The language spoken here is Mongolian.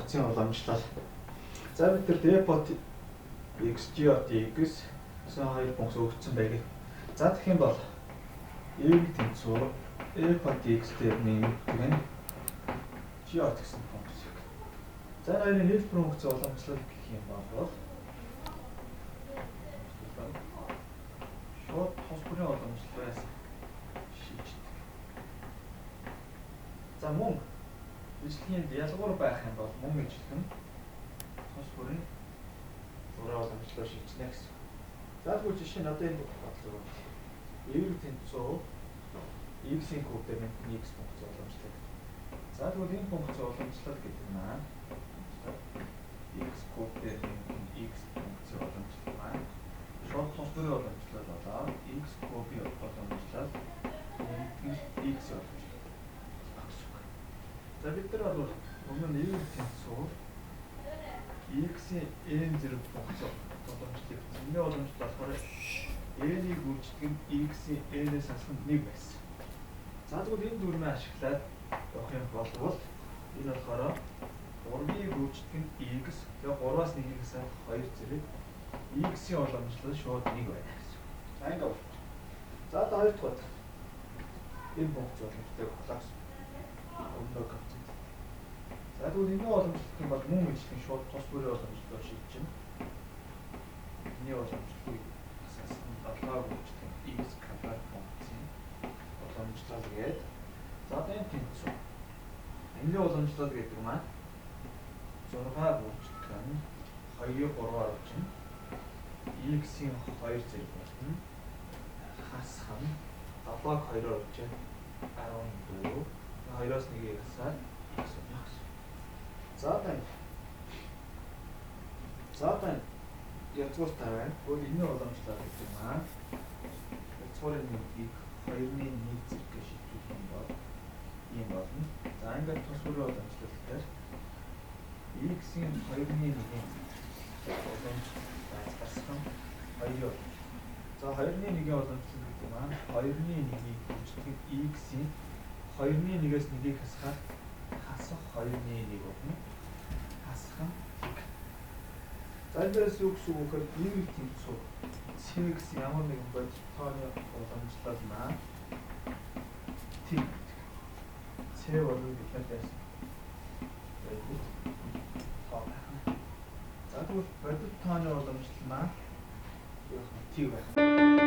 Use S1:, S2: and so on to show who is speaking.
S1: функцийн уламжлал. За бид тэр depot xg/x гэсэн хоёр функц өгсөн байгийг. За тэгэх юм бол y-ийг тэнцүү depot x дээр нэмэгдэх нь g гэсэн функц. За энэ хоёрын хэлбэр функцийн уламжлал гэх юм бол шууд тус бүрийн уламжлалаас шийддэг. За мөн бичлэгийн ялгуур байх юм бол мөн ижилхэн тус бүрийн зураг уламжлалаар шийднэ гэсэн. За тэгвэл жишээ нь одоо энэ бодлого y-ийг тэнцүү x-ийн куб дээр нэмэх x функц уламжлал. За тэгвэл энэ функцийн уламжлал гэдэг маань x куб дээр нэмэх x функцийн уламжлал маань шууд тус бүрийн уламжлал болоод x кубын уламжлал нэмэх x уламжлал багсах. За бид нар бол өмнө нь y-ийг тэнцүү x-ийн n зэрэг функц уламжлалыг зэмний уламжлал болохоор n-ийг гүйцэтгэх нь x-ийн n-ээс асах нь 1 байсан. За тэгвэл энэ дүрмээ ашиглаад явах юм бол энэ болохоор 3-ийг гүйцэтгэх нь x, тэгээ 3-аас 1-ийг асах 2 зэрэг x-ийн уламжлал шууд 1 байна гэсэн. За ингэ бол. За одоо хоёр дахь удаа энэ функц уламжлалыг холоос өмнө гавцсан. За тэгвэл энэ уламжлалт юм бол мөн ижилхэн шууд тус бүрийн уламжлалаар шийдчихнэ. Энэ уламжлалыг асаасан 7-аар гүйцэтгэх x квадрат функцийн уламжлал гээд за одоо энэ тэнцүү. Энэ уламжлал гэдэг маань 6-аар гүйцэтгэх нь 2-ыг 3-аар очихно. x-ийн 2 зэрэг болно. Хасах нь 7-г 2-оор очиход 14. 2-оос 1-ийг хасаад x болно гэсэн. За одоо язгууртай байна. Өөр энэ уламжлал гэдэг маань язгуурын нэгдийг 2-ны 1 зэрэг шийдвэрлэх юм бол ийм болно. За ингээд тус бүрийн уламжлал гэхээр x-ийн 2-ны 1 уламжлал гарсан 2 болно. За 2-ны 1 уламжлал гэдэг маань 2-ны 1-ийг гүйцэтгэх x-ийн 2-ны 1-ээс 1-ийг хасахаар хасах 2-ны 1 болно. Хасах нь за энэс юу гэсэн үг вэ? Y-ийг тэнцүү c-ийн ямар нэгэн бодит тооны уламжлал маань t c болон гэхээс бодит тоо байна. За тэгвэл бодит тооны уламжлал маань t байна.